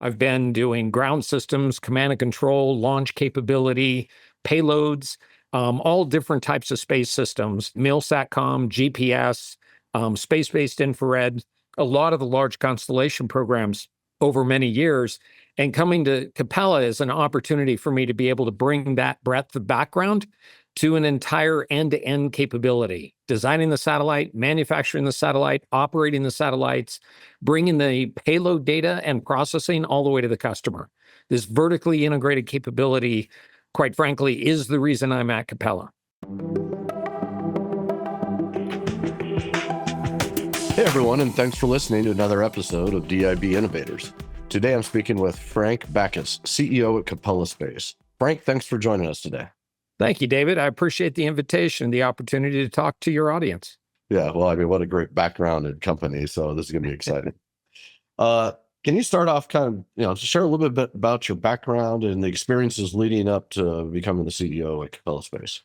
I've been doing ground systems, command and control, launch capability, payloads, all different types of space systems, MIL-SATCOM, GPS, space-based infrared, a lot of the large constellation programs over many years. And coming to Capella is an opportunity for me to be able to bring that breadth of background to an entire end-to-end capability, designing the satellite, manufacturing the satellite, operating the satellites, bringing the payload data and processing all the way to the customer. This vertically integrated capability, quite frankly, is the reason I'm at Capella. Hey everyone, and thanks for listening to another episode of DIB Innovators. Today I'm speaking with Frank Backus, CEO at Capella Space. Frank, thanks for joining us today. Thank you, David. I appreciate the invitation, the opportunity to talk to your audience. Yeah, well, I mean, what a great background and company, so this is going to be exciting. Can you start off share a little bit about your background and the experiences leading up to becoming the CEO at Capella Space?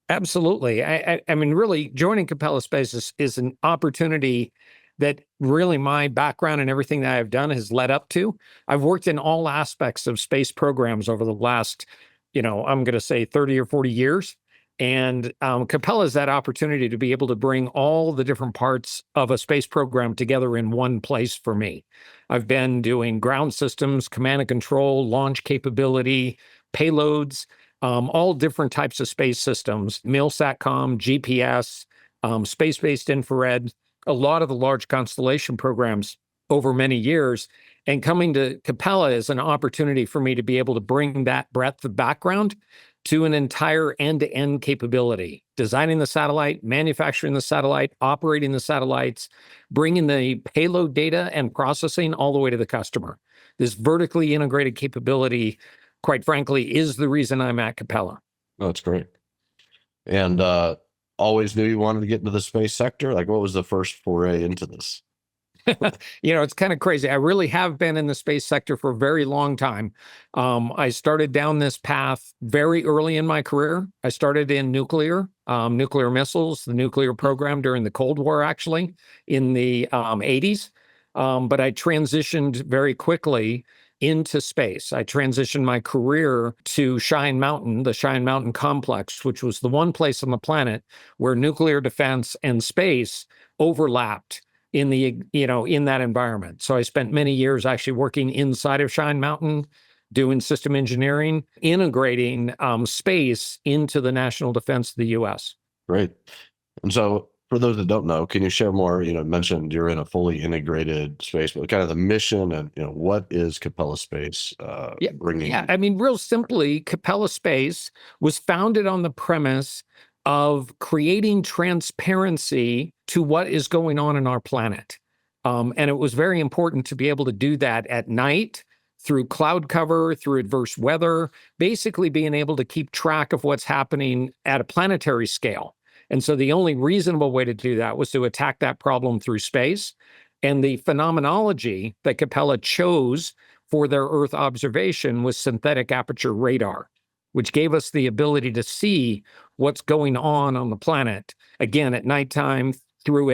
Absolutely. I mean, really, joining Capella Space is an opportunity that really my background and everything that I've done has led up to. I've worked in all aspects of space programs over the last, I'm going to say 30 or 40 years. And Capella is that opportunity to be able to bring all the different parts of a space program together in one place for me. I've been doing ground systems, command and control, launch capability, payloads, all different types of space systems, MIL-SATCOM, GPS, space-based infrared, a lot of the large constellation programs over many years. And coming to Capella is an opportunity for me to be able to bring that breadth of background to an entire end-to-end capability, designing the satellite, manufacturing the satellite, operating the satellites, bringing the payload data and processing all the way to the customer. This vertically integrated capability, quite frankly, is the reason I'm at Capella. Oh, that's great. And always knew you wanted to get into the space sector? Like, what was the first foray into this? It's kind of crazy. I really have been in the space sector for a very long time. I started down this path very early in my career. I started in nuclear missiles, the nuclear program during the Cold War, actually, in the 80s. But I transitioned very quickly into space. I transitioned my career to Cheyenne Mountain, the Cheyenne Mountain complex, which was the one place on the planet where nuclear defense and space overlapped in that environment. So I spent many years actually working inside of Cheyenne Mountain, doing system engineering, integrating space into the national defense of the U.S. Great. And so for those that don't know, can you share more? Mentioned you're in a fully integrated space, but kind of the mission and, what is Capella Space bringing? Yeah, I mean, real simply, Capella Space was founded on the premise of creating transparency to what is going on in our planet. And it was very important to be able to do that at night through cloud cover, through adverse weather, basically being able to keep track of what's happening at a planetary scale. And so the only reasonable way to do that was to attack that problem through space. And the phenomenology that Capella chose for their Earth observation was synthetic aperture radar, which gave us the ability to see what's going on the planet, again, at nighttime through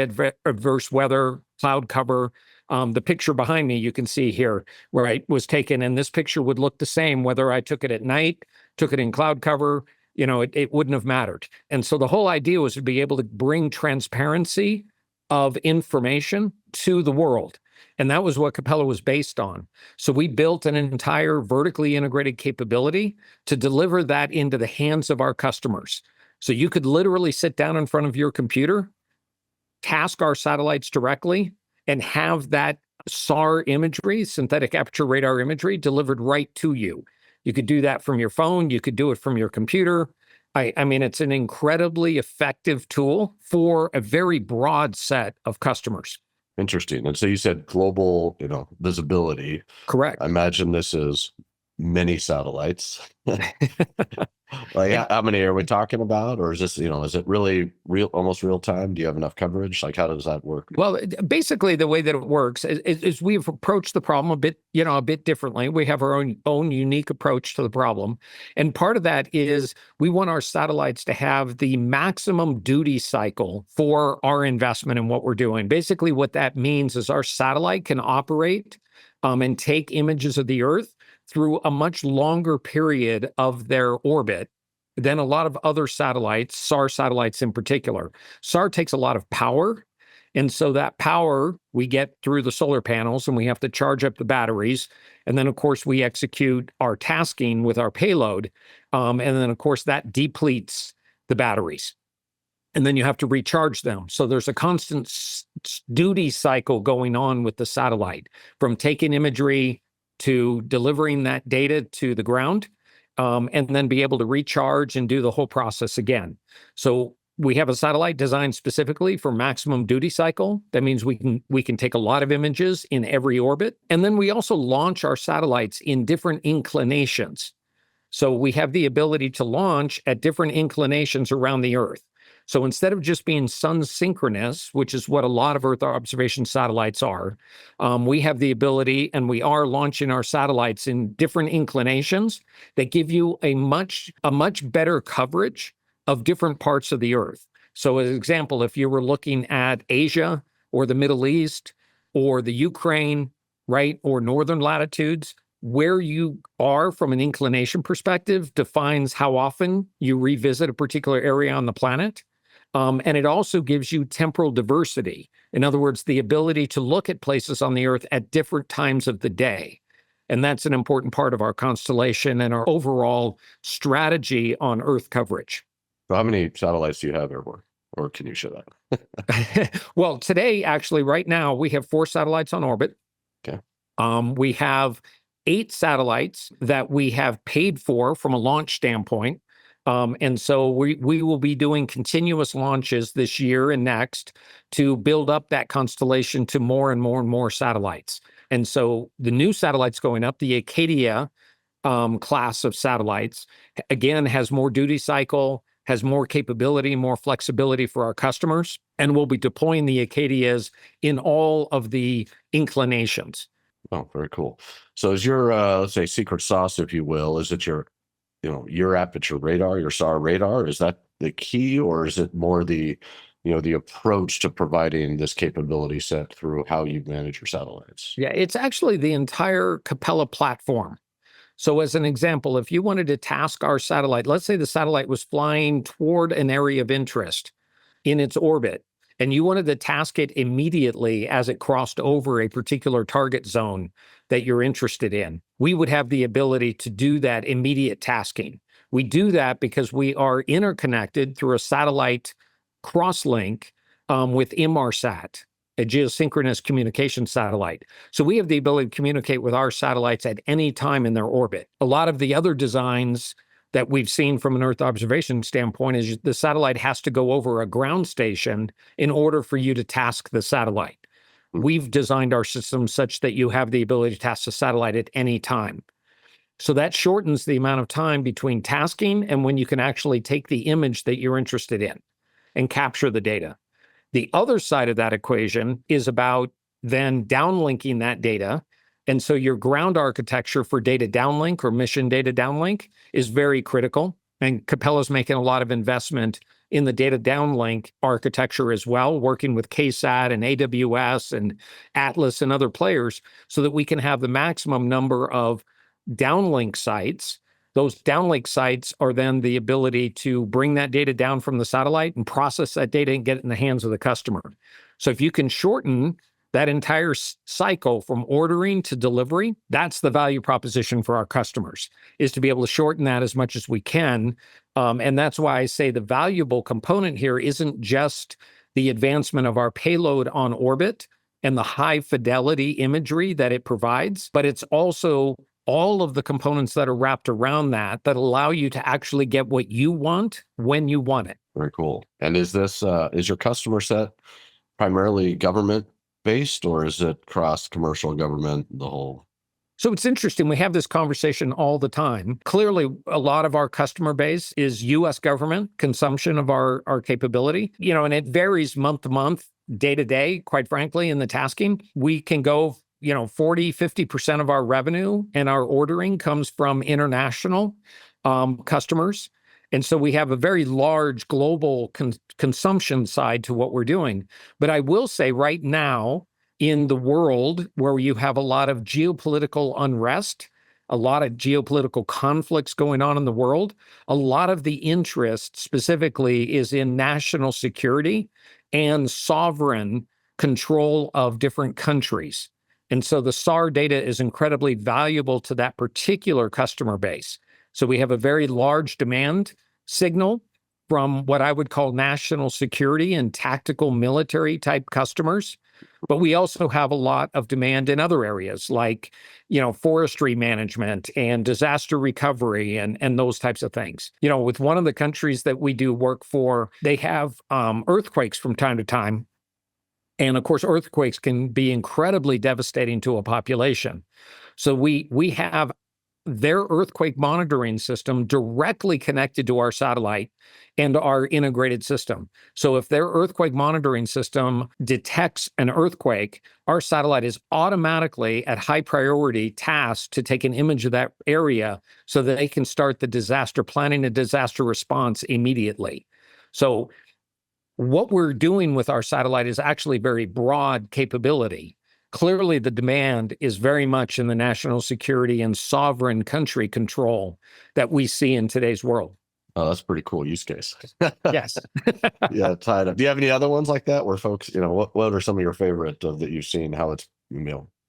adverse weather, cloud cover. The picture behind me, you can see here, where it was taken, and this picture would look the same whether I took it at night, took it in cloud cover, it wouldn't have mattered. And so the whole idea was to be able to bring transparency of information to the world. And that was what Capella was based on. So we built an entire vertically integrated capability to deliver that into the hands of our customers. So you could literally sit down in front of your computer, task our satellites directly, and have that SAR imagery, synthetic aperture radar imagery, delivered right to you. You could do that from your phone. You could do it from your computer. I mean, it's an incredibly effective tool for a very broad set of customers. Interesting. And so you said global, visibility. Correct. I imagine this is many satellites. How many are we talking about? Or is this, is it really almost real time? Do you have enough coverage? Like, how does that work? Well, basically the way that it works is we've approached the problem a bit differently. We have our own unique approach to the problem. And part of that is we want our satellites to have the maximum duty cycle for our investment in what we're doing. Basically what that means is our satellite can operate and take images of the Earth through a much longer period of their orbit than a lot of other satellites, SAR satellites in particular. SAR takes a lot of power. And so that power we get through the solar panels, and we have to charge up the batteries. And then, of course, we execute our tasking with our payload. And then, of course, that depletes the batteries. And then you have to recharge them. So there's a constant duty cycle going on with the satellite, from taking imagery to delivering that data to the ground, and then be able to recharge and do the whole process again. So we have a satellite designed specifically for maximum duty cycle. That means we can take a lot of images in every orbit. And then we also launch our satellites in different inclinations. So we have the ability to launch at different inclinations around the Earth. So instead of just being sun synchronous, which is what a lot of Earth observation satellites are, we have the ability, and we are launching our satellites in different inclinations that give you a much better coverage of different parts of the Earth. So as an example, if you were looking at Asia or the Middle East or the Ukraine, right, or northern latitudes, where you are from an inclination perspective defines how often you revisit a particular area on the planet. And it also gives you temporal diversity. In other words, the ability to look at places on the Earth at different times of the day. And that's an important part of our constellation and our overall strategy on Earth coverage. So how many satellites do you have everywhere? Or can you show that? Well, today, actually, right now, we have 4 satellites on orbit. Okay. We have 8 satellites that we have paid for from a launch standpoint. And so we will be doing continuous launches this year and next to build up that constellation to more and more and more satellites. And so the new satellites going up, the Acadia class of satellites, again, has more duty cycle, has more capability, more flexibility for our customers. And we'll be deploying the Acadias in all of the inclinations. Oh, very cool. So is your, let's say, secret sauce, if you will, is it your Aperture radar, your SAR radar? Is that the key, or is it more the approach to providing this capability set through how you manage your satellites? Yeah, it's actually the entire Capella platform. So as an example, if you wanted to task our satellite, let's say the satellite was flying toward an area of interest in its orbit, and you wanted to task it immediately as it crossed over a particular target zone that you're interested in, we would have the ability to do that immediate tasking. We do that because we are interconnected through a satellite crosslink with Inmarsat, a geosynchronous communication satellite. So we have the ability to communicate with our satellites at any time in their orbit. A lot of the other designs that we've seen from an Earth observation standpoint is the satellite has to go over a ground station in order for you to task the satellite. We've designed our system such that you have the ability to task the satellite at any time. So that shortens the amount of time between tasking and when you can actually take the image that you're interested in and capture the data. The other side of that equation is about then downlinking that data. And so your ground architecture for data downlink or mission data downlink is very critical. And Capella's making a lot of investment in the data downlink architecture as well, working with KSAT and AWS and Atlas and other players so that we can have the maximum number of downlink sites. Those downlink sites are then the ability to bring that data down from the satellite and process that data and get it in the hands of the customer. So if you can shorten that entire cycle from ordering to delivery, that's the value proposition for our customers, is to be able to shorten that as much as we can. And that's why I say the valuable component here isn't just the advancement of our payload on orbit and the high fidelity imagery that it provides, but it's also all of the components that are wrapped around that allow you to actually get what you want when you want it. Very cool. And is your customer set primarily government based, or is it cross commercial, government, the whole? So it's interesting. We have this conversation all the time. Clearly, a lot of our customer base is U.S. government consumption of our capability, and it varies month to month, day to day, quite frankly, in the tasking. We can go 40, 50% of our revenue and our ordering comes from international customers. And so we have a very large global consumption side to what we're doing. But I will say right now, in the world where you have a lot of geopolitical unrest, a lot of geopolitical conflicts going on in the world, a lot of the interest specifically is in national security and sovereign control of different countries. And so the SAR data is incredibly valuable to that particular customer base. So we have a very large demand signal from what I would call national security and tactical military type customers. But we also have a lot of demand in other areas like, forestry management and disaster recovery and those types of things. With one of the countries that we do work for, they have earthquakes from time to time. And of course, earthquakes can be incredibly devastating to a population. So we have their earthquake monitoring system directly connected to our satellite and our integrated system. So if their earthquake monitoring system detects an earthquake, our satellite is automatically at high priority tasked to take an image of that area so that they can start the disaster planning and disaster response immediately. So what we're doing with our satellite is actually very broad capability. Clearly, the demand is very much in the national security and sovereign country control that we see in today's world. Oh, that's a pretty cool use case. Yes. Yeah, tied up. Do you have any other ones like that where folks, what are some of your favorite that you've seen, how it's,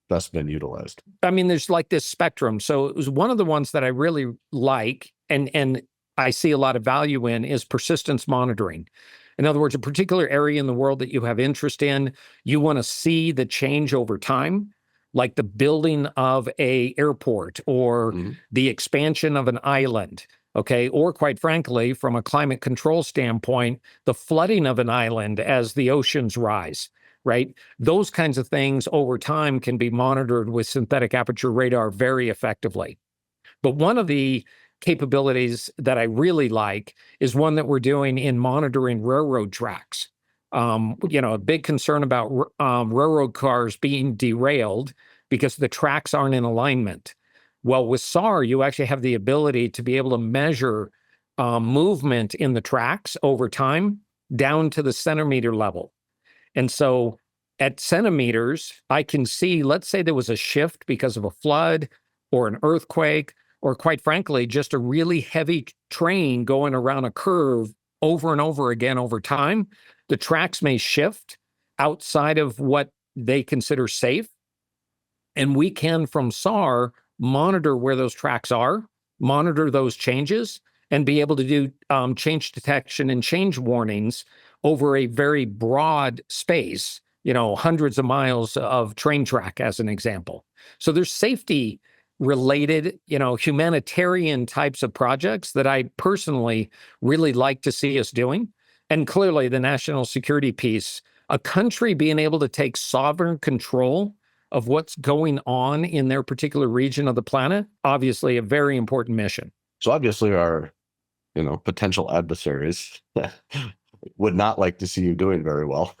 best been utilized? I mean, there's like this spectrum. So it was one of the ones that I really like and I see a lot of value in is persistence monitoring. In other words, a particular area in the world that you have interest in, you want to see the change over time, like the building of an airport or the expansion of an island, okay? Or quite frankly, from a climate control standpoint, the flooding of an island as the oceans rise, right? Those kinds of things over time can be monitored with synthetic aperture radar very effectively. But one of the capabilities that I really like is one that we're doing in monitoring railroad tracks. A big concern about railroad cars being derailed because the tracks aren't in alignment. Well, with SAR, you actually have the ability to be able to measure movement in the tracks over time down to the centimeter level. And so at centimeters, I can see, let's say there was a shift because of a flood or an earthquake, or quite frankly, just a really heavy train going around a curve over and over again over time. The tracks may shift outside of what they consider safe. And we can, from SAR, monitor where those tracks are, monitor those changes, and be able to do change detection and change warnings over a very broad space, hundreds of miles of train track, as an example. So there's safety related, humanitarian types of projects that I personally really like to see us doing. And clearly the national security piece, a country being able to take sovereign control of what's going on in their particular region of the planet, obviously a very important mission. So obviously our, potential adversaries would not like to see you doing very well.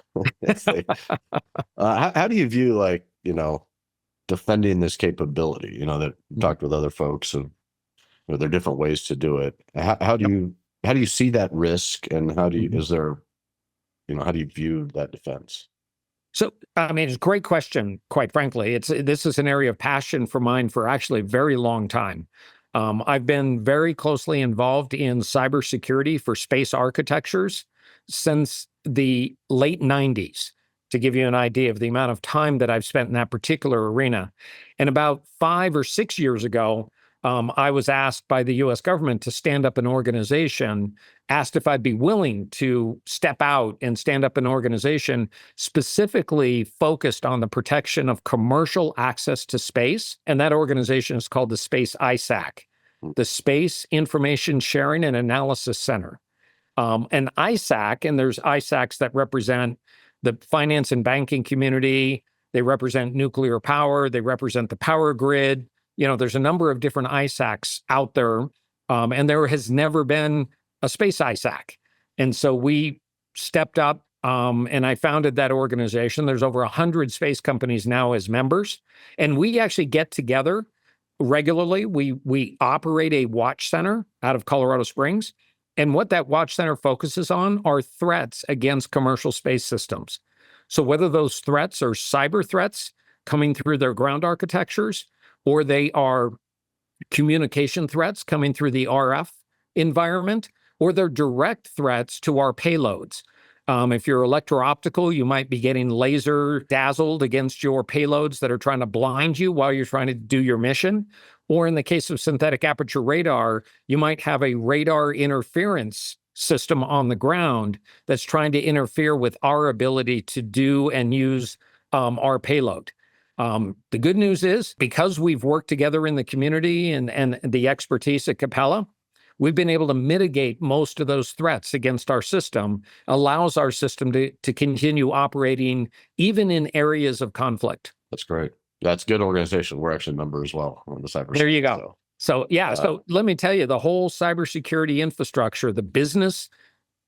How do you view defending this capability, that talked with other folks and there are different ways to do it. How do you see that risk and how do you view that defense? So, I mean, it's a great question, quite frankly. This is an area of passion for mine for actually a very long time. I've been very closely involved in cybersecurity for space architectures since the late 90s. To give you an idea of the amount of time that I've spent in that particular arena. And about 5 or 6 years ago, I was asked by the US government to stand up an organization, asked if I'd be willing to step out and stand up an organization specifically focused on the protection of commercial access to space. And that organization is called the Space ISAC, the Space Information Sharing and Analysis Center. And ISAC, and there's ISACs that represent the finance and banking community, they represent nuclear power, they represent the power grid. There's a number of different ISACs out there, and there has never been a space ISAC. And so we stepped up, and I founded that organization. There's over 100 space companies now as members, and we actually get together regularly. We operate a watch center out of Colorado Springs. And what that watch center focuses on are threats against commercial space systems. So whether those threats are cyber threats coming through their ground architectures, or they are communication threats coming through the RF environment, or they're direct threats to our payloads. If you're electro-optical, you might be getting laser dazzled against your payloads that are trying to blind you while you're trying to do your mission. Or in the case of synthetic aperture radar, you might have a radar interference system on the ground that's trying to interfere with our ability to do and use our payload. The good news is, because we've worked together in the community and the expertise at Capella, we've been able to mitigate most of those threats against our system, allows our system to continue operating even in areas of conflict. That's great. That's good organization. We're actually a member as well on the cyber. There you go. So let me tell you, the whole cybersecurity infrastructure, the business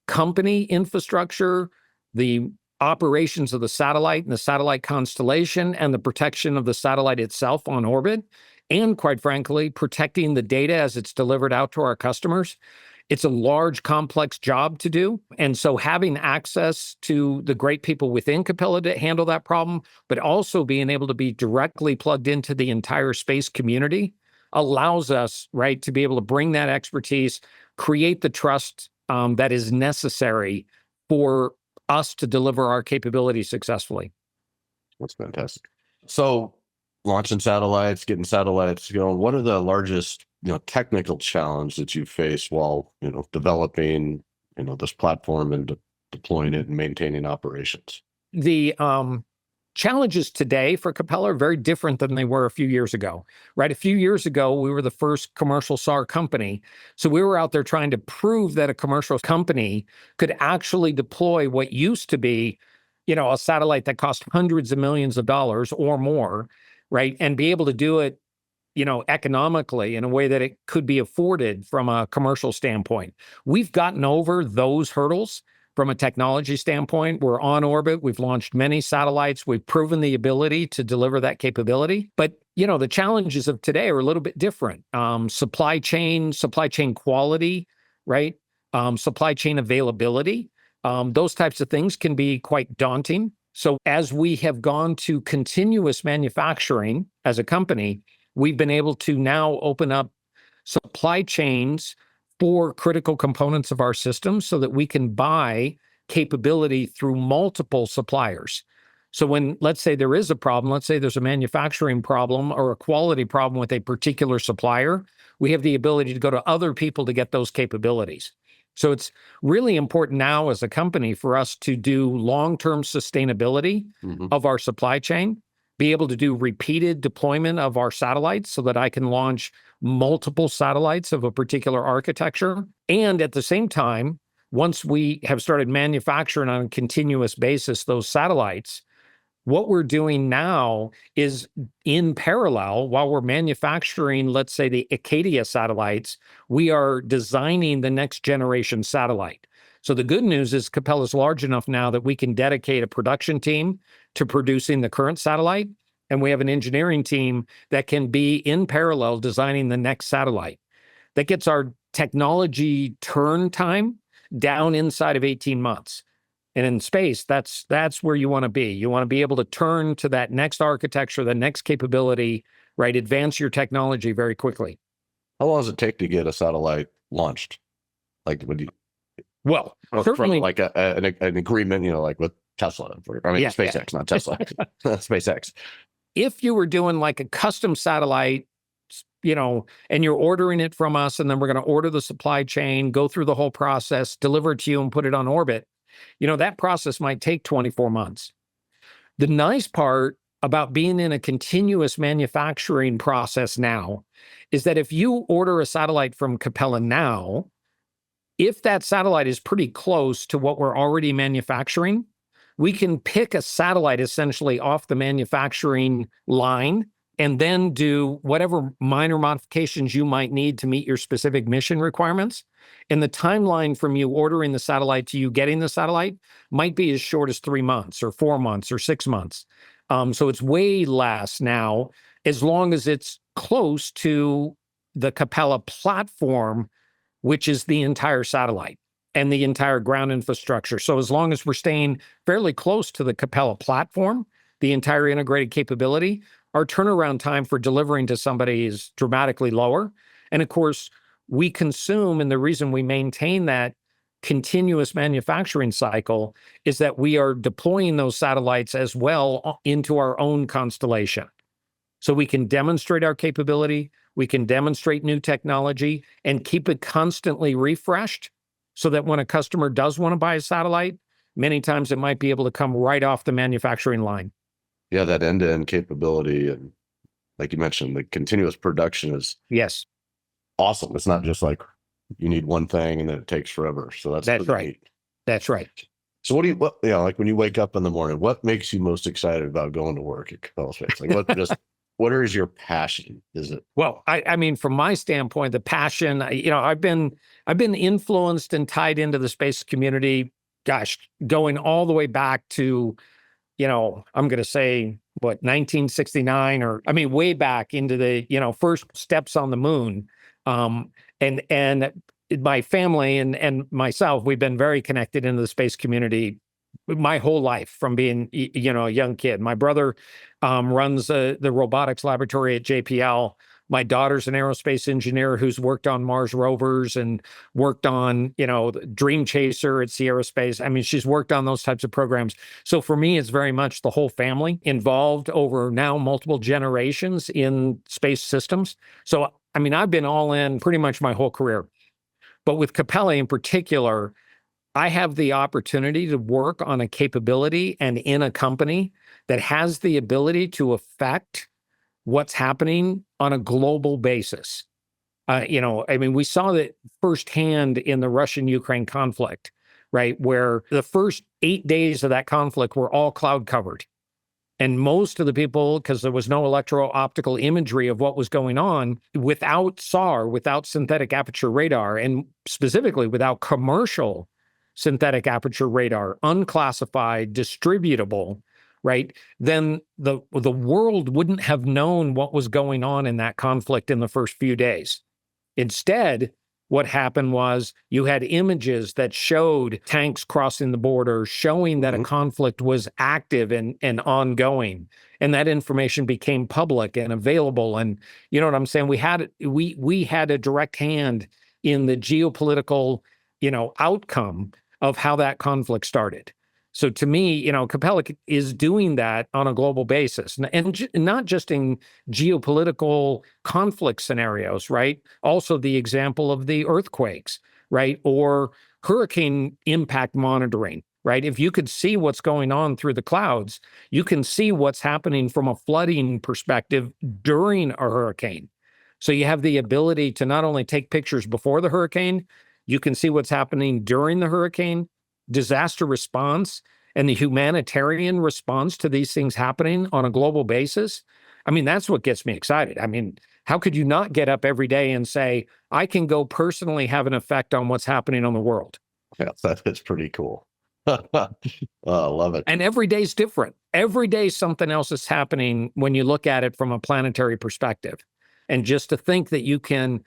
company infrastructure, the operations of the satellite and the satellite constellation, and the protection of the satellite itself on orbit, and quite frankly, protecting the data as it's delivered out to our customers. It's a large, complex job to do. And so having access to the great people within Capella to handle that problem, but also being able to be directly plugged into the entire space community allows us, right, to be able to bring that expertise, create the trust that is necessary for us to deliver our capability successfully. That's fantastic. So launching satellites, getting satellites going, what are the largest, technical challenge that you face while, developing, this platform and deploying it and maintaining operations? The challenges today for Capella are very different than they were a few years ago, right? A few years ago, we were the first commercial SAR company. So we were out there trying to prove that a commercial company could actually deploy what used to be, a satellite that cost hundreds of millions of dollars or more, right? And be able to do it, economically in a way that it could be afforded from a commercial standpoint. We've gotten over those hurdles. From a technology standpoint, we're on orbit. We've launched many satellites. We've proven the ability to deliver that capability. But, the challenges of today are a little bit different. Supply chain quality, right? Supply chain availability. Those types of things can be quite daunting. So as we have gone to continuous manufacturing as a company, we've been able to now open up supply chains for critical components of our system so that we can buy capability through multiple suppliers. So when, let's say there is a problem, let's say there's a manufacturing problem or a quality problem with a particular supplier, we have the ability to go to other people to get those capabilities. So it's really important now as a company for us to do long-term sustainability of our supply chain, be able to do repeated deployment of our satellites so that I can launch multiple satellites of a particular architecture. And at the same time, once we have started manufacturing on a continuous basis those satellites, what we're doing now is in parallel, while we're manufacturing, let's say, the Acadia satellites, we are designing the next generation satellite. So the good news is Capella is large enough now that we can dedicate a production team to producing the current satellite. And we have an engineering team that can be in parallel designing the next satellite. That gets our technology turn time down inside of 18 months. And in space, that's where you want to be. You want to be able to turn to that next architecture, the next capability, right? Advance your technology very quickly. How long does it take to get a satellite launched? Like when you, well, certainly from like an agreement, like with Tesla, SpaceX, not Tesla, SpaceX. If you were doing like a custom satellite, and you're ordering it from us, and then we're going to order the supply chain, go through the whole process, deliver it to you and put it on orbit, that process might take 24 months. The nice part about being in a continuous manufacturing process now is that if you order a satellite from Capella now, if that satellite is pretty close to what we're already manufacturing, we can pick a satellite essentially off the manufacturing line and then do whatever minor modifications you might need to meet your specific mission requirements. And the timeline from you ordering the satellite to you getting the satellite might be as short as 3 months or 4 months or 6 months. So it's way less now, as long as it's close to the Capella platform, which is the entire satellite. and the entire ground infrastructure. So as long as we're staying fairly close to the Capella platform, the entire integrated capability, our turnaround time for delivering to somebody is dramatically lower. And of course, we consume, and the reason we maintain that continuous manufacturing cycle is that we are deploying those satellites as well into our own constellation. So we can demonstrate our capability, we can demonstrate new technology, and keep it constantly refreshed so that when a customer does want to buy a satellite, many times it might be able to come right off the manufacturing line. Yeah, that end-to-end capability, and like you mentioned, the continuous production is Yes, awesome. It's not just like you need one thing and then it takes forever. So that's that's pretty right. neat. That's right. So like when you wake up in the morning, what makes you most excited about going to work at Capella Space? Like what is your passion? Is it? Well, I mean, from my standpoint, the passion, I've been influenced and tied into the space community, gosh, going all the way back to, I'm going to say, 1969, or I mean, way back into the, first steps on the moon. And my family and myself, we've been very connected into the space community my whole life from being, a young kid. My brother runs the robotics laboratory at JPL. My daughter's an aerospace engineer who's worked on Mars rovers and worked on, Dream Chaser at Sierra Space. I mean, she's worked on those types of programs. So for me, it's very much the whole family involved over now multiple generations in space systems. So, I mean, I've been all in pretty much my whole career. But with Capella in particular, I have the opportunity to work on a capability and in a company that has the ability to affect what's happening on a global basis. I mean, we saw that firsthand in the Russian-Ukraine conflict, right? Where the first 8 days of that conflict were all cloud covered. And most of the people, because there was no electro-optical imagery of what was going on, without SAR, without synthetic aperture radar, and specifically without commercial synthetic aperture radar, unclassified, distributable, right? Then the world wouldn't have known what was going on in that conflict in the first few days. Instead, what happened was you had images that showed tanks crossing the border, showing that a conflict was active and ongoing. And that information became public and available. And you know what I'm saying? We had a direct hand in the geopolitical, outcome of how that conflict started. So to me, Capella is doing that on a global basis, and not just in geopolitical conflict scenarios, right? Also the example of the earthquakes, right? Or hurricane impact monitoring, right? If you could see what's going on through the clouds, you can see what's happening from a flooding perspective during a hurricane. So you have the ability to not only take pictures before the hurricane, you can see what's happening during the hurricane, disaster response, and the humanitarian response to these things happening on a global basis. I mean, that's what gets me excited. I mean, how could you not get up every day and say, I can go personally have an effect on what's happening on the world? Yeah, that is pretty cool. I love it. And every day's different. Every day something else is happening when you look at it from a planetary perspective. And just to think that you can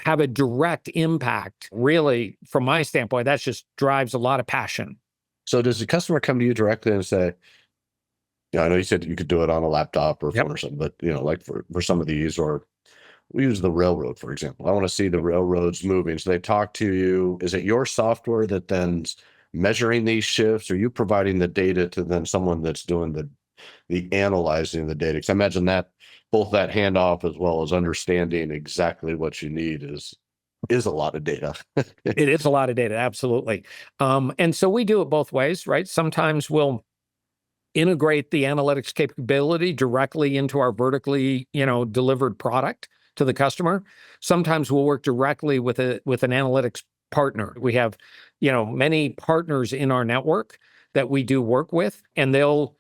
have a direct impact, really, from my standpoint, that just drives a lot of passion. So does the customer come to you directly and say, I know you said you could do it on a laptop or phone or something, but like for some of these, or we use the railroad, for example. I want to see the railroads moving. So they talk to you. Is it your software that then's measuring these shifts? Are you providing the data to then someone that's doing the analyzing the data? Because I imagine that both that handoff as well as understanding exactly what you need is a lot of data. It is a lot of data, absolutely. And so we do it both ways, right? Sometimes we'll integrate the analytics capability directly into our vertically, delivered product to the customer. Sometimes we'll work directly with an analytics partner. We have, many partners in our network that we do work with, and they'll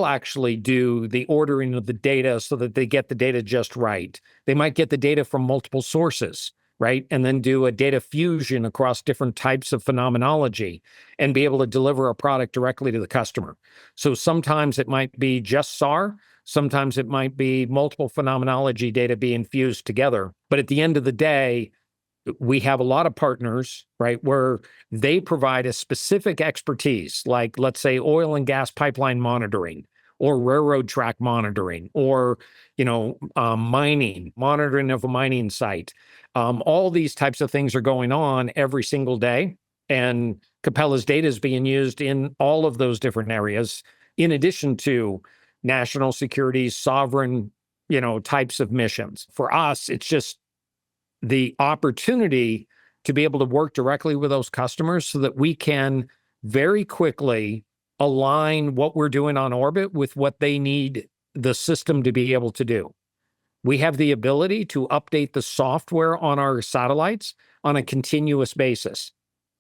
actually do the ordering of the data so that they get the data just right. They might get the data from multiple sources, right? And then do a data fusion across different types of phenomenology and be able to deliver a product directly to the customer. So sometimes it might be just SAR, sometimes it might be multiple phenomenology data being fused together. But at the end of the day, we have a lot of partners, right, where they provide a specific expertise, like let's say oil and gas pipeline monitoring or railroad track monitoring or, mining, monitoring of a mining site. All these types of things are going on every single day. And Capella's data is being used in all of those different areas, in addition to national security, sovereign, types of missions. For us, it's just the opportunity to be able to work directly with those customers so that we can very quickly align what we're doing on orbit with what they need the system to be able to do. We have the ability to update the software on our satellites on a continuous basis.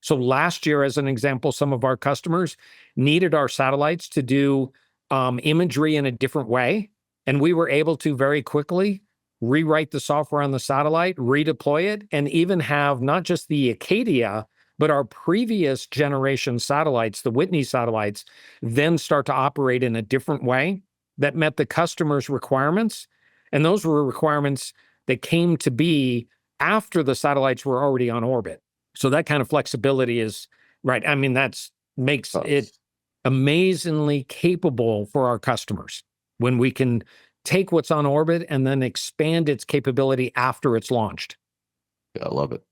So last year, as an example, some of our customers needed our satellites to do imagery in a different way. And we were able to very quickly rewrite the software on the satellite, redeploy it, and even have not just the Acadia, but our previous generation satellites, the Whitney satellites, then start to operate in a different way that met the customer's requirements. And those were requirements that came to be after the satellites were already on orbit. So that kind of flexibility is, right, I mean, makes it amazingly capable for our customers when we can take what's on orbit and then expand its capability after it's launched. Yeah, I love it.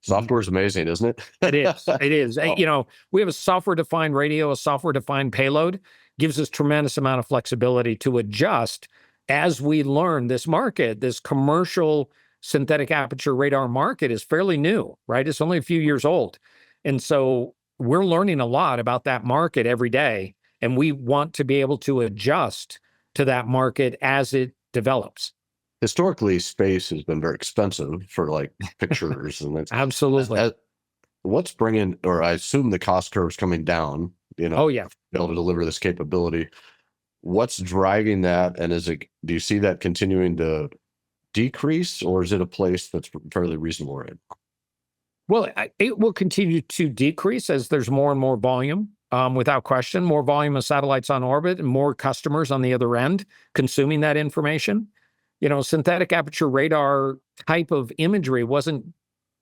Software is amazing, isn't it? It is. It is. Oh. We have a software-defined radio, a software-defined payload, gives us tremendous amount of flexibility to adjust as we learn. This market, this commercial synthetic aperture radar market is fairly new, right? It's only a few years old. And so we're learning a lot about that market every day, and we want to be able to adjust to that market as it develops. Historically, space has been very expensive for like pictures, and that's absolutely. What's bringing, or I assume the cost curve is coming down. Oh yeah, to be able to deliver this capability. What's driving that, and do you see that continuing to decrease, or is it a place that's fairly reasonable right now? Well, it will continue to decrease as there's more and more volume. Without question, more volume of satellites on orbit and more customers on the other end consuming that information. Synthetic aperture radar type of imagery wasn't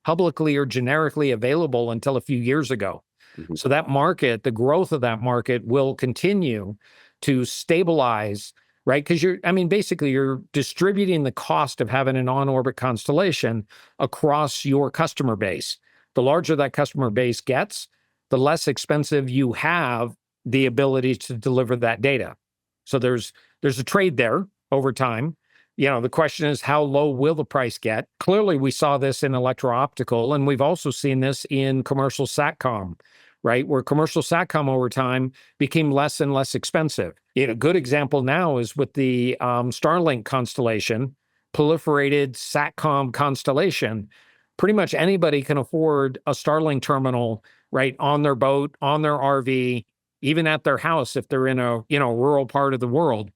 publicly or generically available until a few years ago. Mm-hmm. So that market, the growth of that market will continue to stabilize, right? Because basically you're distributing the cost of having an on-orbit constellation across your customer base. The larger that customer base gets, the less expensive you have the ability to deliver that data. So there's a trade there over time. The question is, how low will the price get? Clearly, we saw this in electro-optical, and we've also seen this in commercial SATCOM, right? Where commercial SATCOM over time became less and less expensive. A good example now is with the Starlink constellation, proliferated SATCOM constellation. Pretty much anybody can afford a Starlink terminal, right, on their boat, on their RV, even at their house if they're in a rural part of the world.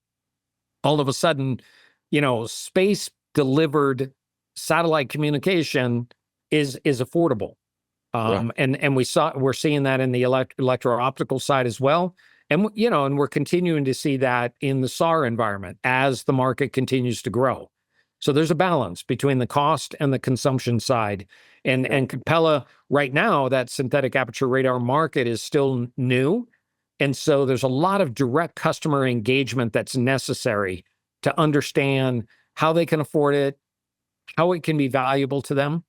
All of a sudden, space delivered satellite communication is affordable. Yeah. And we're seeing that in the electro-optical side as well. And and we're continuing to see that in the SAR environment as the market continues to grow. So there's a balance between the cost and the consumption side. And Capella, right now, that synthetic aperture radar market is still new. And so there's a lot of direct customer engagement that's necessary to understand how they can afford it, how it can be valuable to them,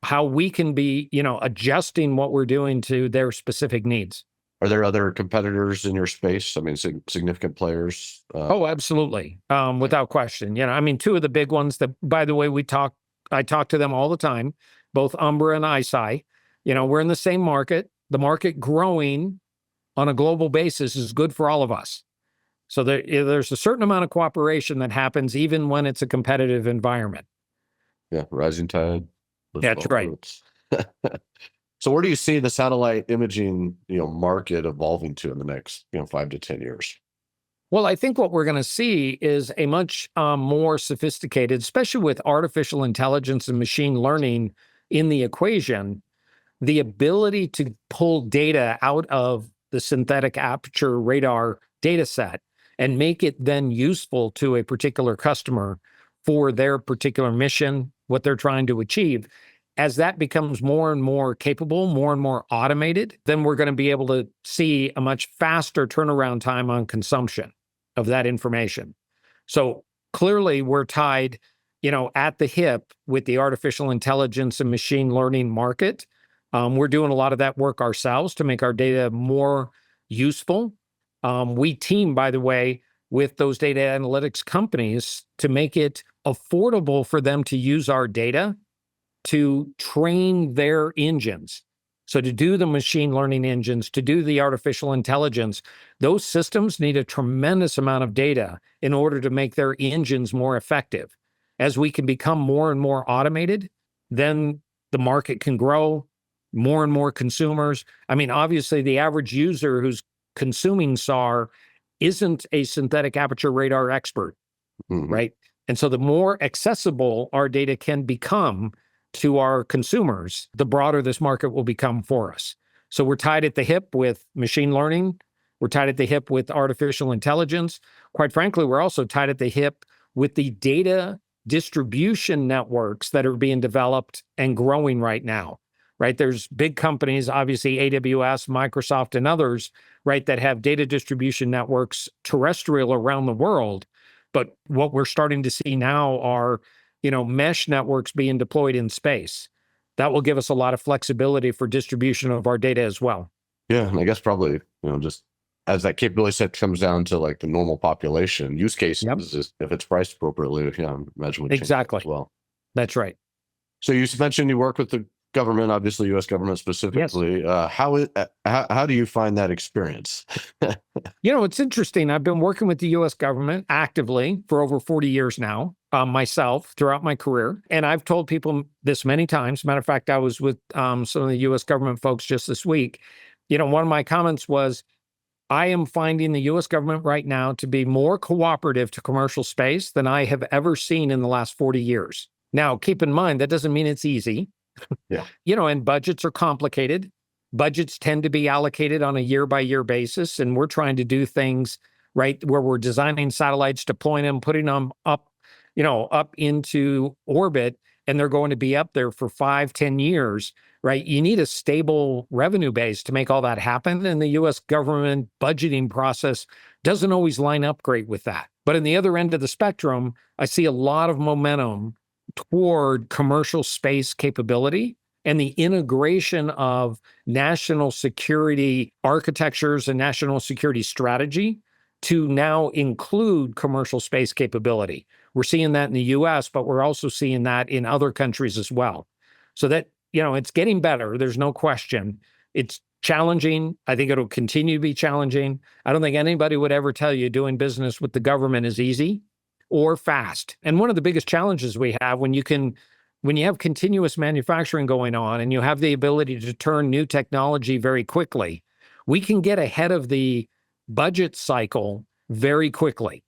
how we can be, adjusting what we're doing to their specific needs. Are there other competitors in your space? Significant players? Oh, absolutely. Without question. Two of the big ones that, by the way, I talk to them all the time, both Umbra and ISAC. We're in the same market. The market growing on a global basis is good for all of us. So there's a certain amount of cooperation that happens even when it's a competitive environment. Yeah, rising tide. That's right. So where do you see the satellite imaging, market evolving to in the next, 5 to 10 years? Well, I think what we're going to see is a much more sophisticated, especially with artificial intelligence and machine learning in the equation, the ability to pull data out of the synthetic aperture radar data set and make it then useful to a particular customer for their particular mission, what they're trying to achieve. as that becomes more and more capable, more and more automated, then we're going to be able to see a much faster turnaround time on consumption of that information. So clearly we're tied, at the hip with the artificial intelligence and machine learning market. We're doing a lot of that work ourselves to make our data more useful. We team, by the way, with those data analytics companies to make it affordable for them to use our data to train their engines. So to do the machine learning engines, to do the artificial intelligence, those systems need a tremendous amount of data in order to make their engines more effective. As we can become more and more automated, then the market can grow, more and more consumers. I mean, obviously, the average user who's consuming SAR isn't a synthetic aperture radar expert, right? And so the more accessible our data can become to our consumers, the broader this market will become for us. So we're tied at the hip with machine learning. We're tied at the hip with artificial intelligence. Quite frankly, we're also tied at the hip with the data distribution networks that are being developed and growing right now, right? There's big companies, obviously AWS, Microsoft, and others, right, that have data distribution networks terrestrial around the world. But what we're starting to see now are mesh networks being deployed in space. That will give us a lot of flexibility for distribution of our data as well. Yeah, and I guess probably, just as that capability set comes down to like the normal population, use cases, if it's priced appropriately, I imagine would change Exactly. as well. That's right. So you mentioned you work with the government, obviously U.S. government specifically. Yes. How do you find that experience? It's interesting. I've been working with the U.S. government actively for over 40 years now, myself, throughout my career. And I've told people this many times. Matter of fact, I was with some of the U.S. government folks just this week. One of my comments was, I am finding the U.S. government right now to be more cooperative to commercial space than I have ever seen in the last 40 years. Now, keep in mind, that doesn't mean it's easy. Yeah. And budgets are complicated. Budgets tend to be allocated on a year-by-year basis, and we're trying to do things, right, where we're designing satellites, deploying them, putting them up into orbit, and they're going to be up there for 5-10 years, right? You need a stable revenue base to make all that happen, and the U.S. government budgeting process doesn't always line up great with that. But in the other end of the spectrum, I see a lot of momentum toward commercial space capability and the integration of national security architectures and national security strategy to now include commercial space capability. We're seeing that in the US, but we're also seeing that in other countries as well. So that, it's getting better. There's no question. It's challenging. I think it'll continue to be challenging. I don't think anybody would ever tell you doing business with the government is easy or fast. And one of the biggest challenges we have when you have continuous manufacturing going on and you have the ability to turn new technology very quickly, we can get ahead of the budget cycle very quickly.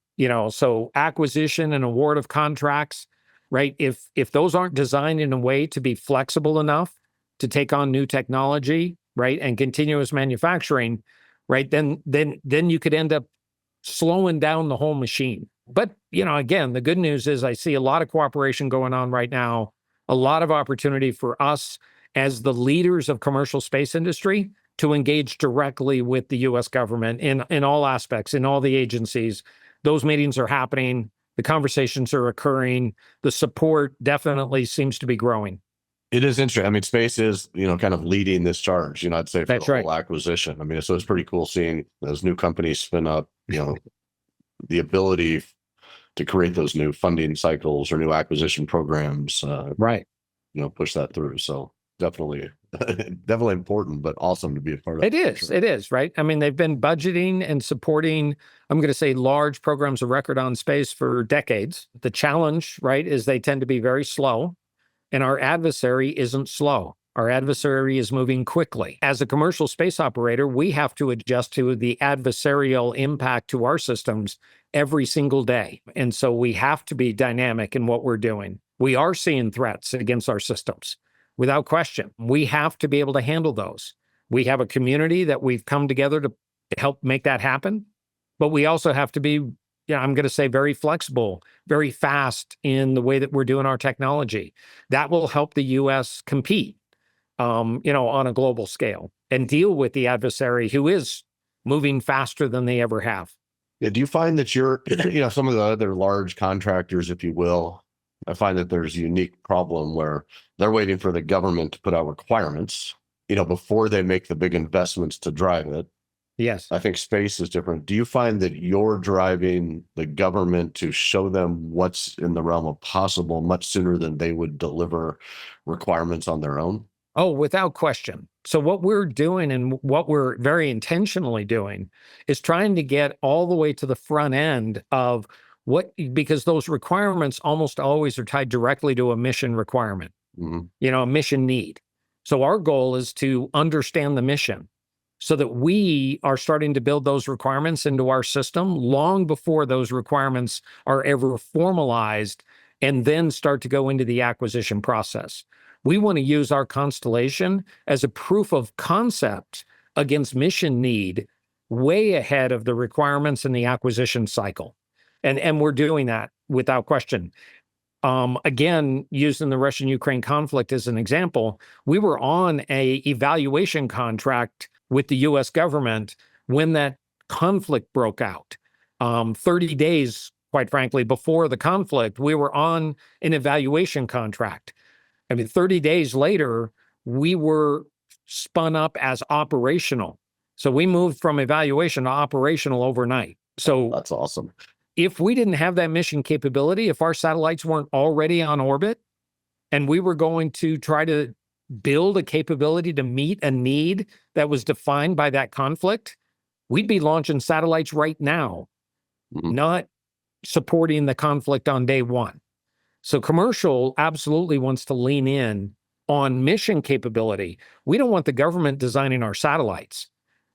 So acquisition and award of contracts, right? If those aren't designed in a way to be flexible enough to take on new technology, right, and continuous manufacturing, right, then you could end up slowing down the whole machine. But, again, the good news is I see a lot of cooperation going on right now, a lot of opportunity for us as the leaders of commercial space industry to engage directly with the U.S. government in all aspects, in all the agencies. Those meetings are happening. The conversations are occurring. The support definitely seems to be growing. It is interesting. I mean, space is, kind of leading this charge, I'd say, for That's the right. whole acquisition. I mean, so it's pretty cool seeing those new companies spin up, the ability to create those new funding cycles or new acquisition programs, Right. push that through. So definitely important, but awesome to be a part of. It is. Sure. It is, right? I mean, they've been budgeting and supporting, I'm going to say, large programs of record on space for decades. The challenge, right, is they tend to be very slow, and our adversary isn't slow. Our adversary is moving quickly. As a commercial space operator, we have to adjust to the adversarial impact to our systems every single day. And so we have to be dynamic in what we're doing. We are seeing threats against our systems, without question. We have to be able to handle those. We have a community that we've come together to help make that happen, but we also have to be I'm going to say very flexible, very fast in the way that we're doing our technology. That will help the U.S. compete, on a global scale and deal with the adversary who is moving faster than they ever have. Yeah, do you find that some of the other large contractors, if you will, I find that there's a unique problem where they're waiting for the government to put out requirements, before they make the big investments to drive it. Yes. I think space is different. Do you find that you're driving the government to show them what's in the realm of possible much sooner than they would deliver requirements on their own? Oh, without question. So what we're doing and what we're very intentionally doing is trying to get all the way to the front end of because those requirements almost always are tied directly to a mission requirement, Mhm. A mission need. So our goal is to understand the mission so that we are starting to build those requirements into our system long before those requirements are ever formalized and then start to go into the acquisition process. We want to use our constellation as a proof of concept against mission need way ahead of the requirements in the acquisition cycle. And we're doing that without question. Again, using the Russian-Ukraine conflict as an example, we were on a evaluation contract with the U.S. government when that conflict broke out. 30 days, quite frankly, before the conflict, we were on an evaluation contract. 30 days later, we were spun up as operational. So we moved from evaluation to operational overnight. So That's awesome. if we didn't have that mission capability, if our satellites weren't already on orbit and we were going to try to build a capability to meet a need that was defined by that conflict, we'd be launching satellites right now, Mhm. not supporting the conflict on day one. So commercial absolutely wants to lean in on mission capability. We don't want the government designing our satellites.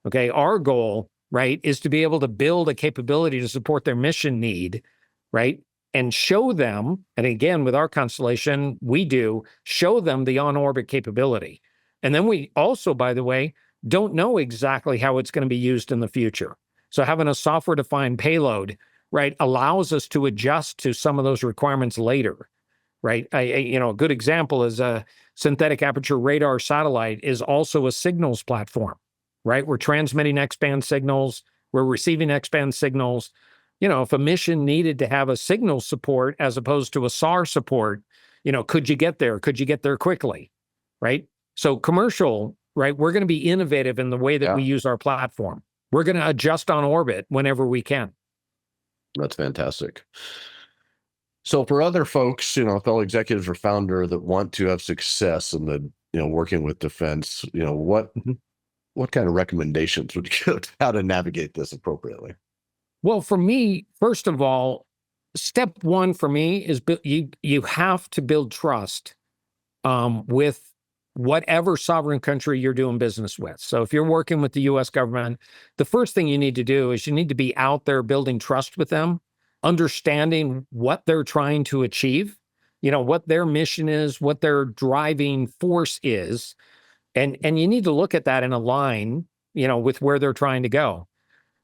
Okay. Our goal, right, is to be able to build a capability to support their mission need, right? And show them, and again, with our constellation, we do show them the on-orbit capability. And then we also, by the way, don't know exactly how it's going to be used in the future. So having a software-defined payload, right, allows us to adjust to some of those requirements later, right? A good example is a synthetic aperture radar satellite is also a signals platform, right? We're transmitting X-band signals, we're receiving X-band signals. If a mission needed to have a signal support as opposed to a SAR support, could you get there? Could you get there quickly, right? So commercial, right, we're going to be innovative in the way that we Yeah, use our platform. We're going to adjust on orbit whenever we can. that's fantastic. So for other folks, fellow executives or founder that want to have success in the, working with defense, what kind of recommendations would you give how to navigate this appropriately? Well, for me, first of all, step one for me is you have to build trust with whatever sovereign country you're doing business with. So if you're working with the U.S. government, the first thing you need to do is you need to be out there building trust with them, understanding what they're trying to achieve, what their mission is, what their driving force is, and you need to look at that and align, with where they're trying to go.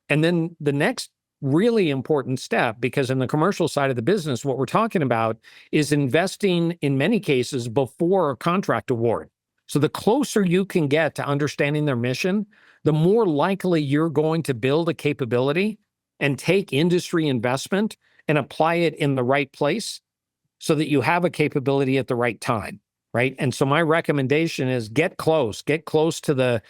And then the next really important step, because in the commercial side of the business, what we're talking about is investing in many cases before a contract award. So the closer you can get to understanding their mission, the more likely you're going to build a capability and take industry investment and apply it in the right place so that you have a capability at the right time, right? And so my recommendation is get close to the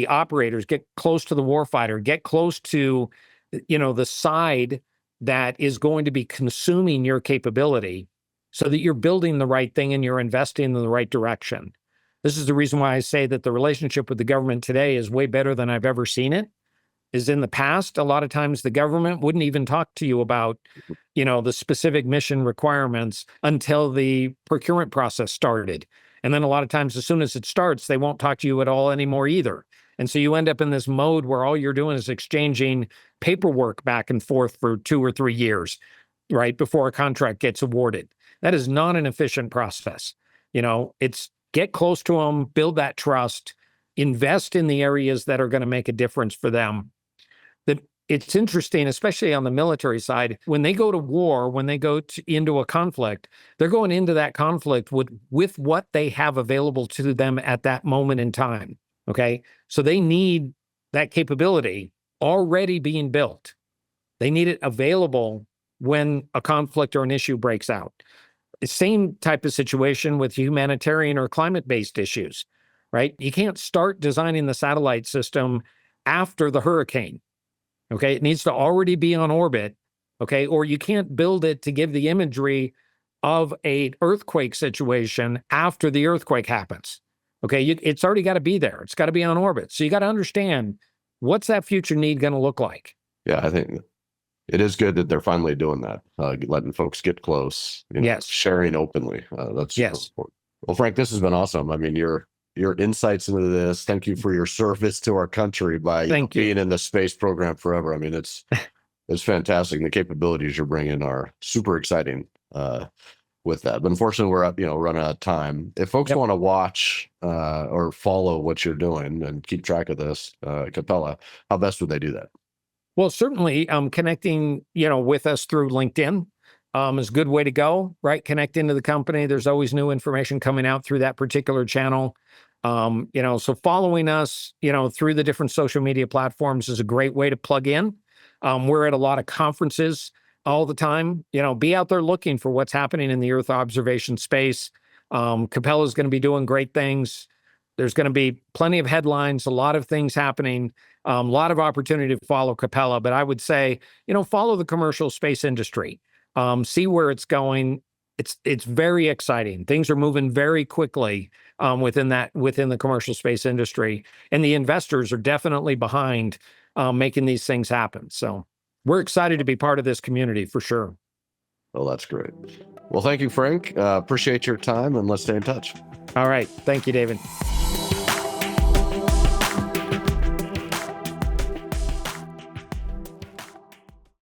operators, get close to the warfighter, get close to, the side that is going to be consuming your capability so that you're building the right thing and you're investing in the right direction. This is the reason why I say that the relationship with the government today is way better than I've ever seen it. Is in the past, a lot of times the government wouldn't even talk to you about, the specific mission requirements until the procurement process started. And then a lot of times, as soon as it starts, they won't talk to you at all anymore either. And so you end up in this mode where all you're doing is exchanging paperwork back and forth for 2 or 3 years, right, before a contract gets awarded. That is not an efficient process. It's get close to them, build that trust, invest in the areas that are going to make a difference for them. it's interesting, especially on the military side, when they go to war, when they go into a conflict, they're going into that conflict with what they have available to them at that moment in time. Okay. So they need that capability already being built. They need it available when a conflict or an issue breaks out. Same type of situation with humanitarian or climate-based issues, right? You can't start designing the satellite system after the hurricane. Okay, it needs to already be on orbit. Okay, or you can't build it to give the imagery of a earthquake situation after the earthquake happens. Okay, it's already got to be there. It's got to be on orbit. So you got to understand, what's that future need going to look like? Yeah, I think it is good that they're finally doing that, letting folks get close, Yes. sharing openly. That's yes. important. Well, Frank, this has been awesome. I mean, your insights into this. Thank you for your service to our country by being in the space program forever. I mean, it's fantastic. And the capabilities you're bringing are super exciting with that. But unfortunately, we're running out of time. If folks want to watch or follow what you're doing and keep track of this, Capella, how best would they do that? Well, certainly connecting, with us through LinkedIn is a good way to go, right? Connect into the company. There's always new information coming out through that particular channel. So following us, through the different social media platforms is a great way to plug in. We're at a lot of conferences all the time. Be out there looking for what's happening in the Earth observation space. Capella is going to be doing great things. There's going to be plenty of headlines, a lot of things happening, a lot of opportunity to follow Capella. But I would say, follow the commercial space industry, see where it's going. It's very exciting. Things are moving very quickly within the commercial space industry, and the investors are definitely behind making these things happen. So we're excited to be part of this community for sure. Well, that's great. Well, thank you, Frank. Appreciate your time, and let's stay in touch. All right. Thank you, David.